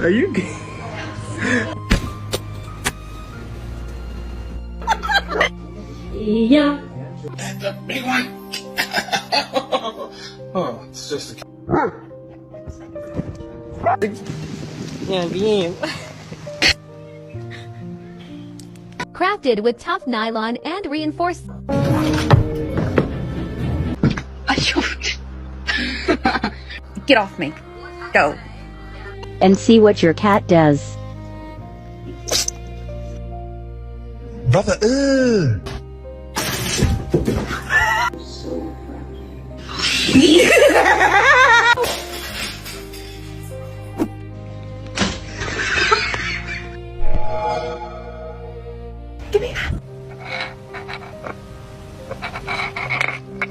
Are you? Yeah. The big one. Oh, it's just a. Yeah, bien. Crafted with tough nylon and reinforced. Get off me. Go. And see what your cat does. Brother, ugh.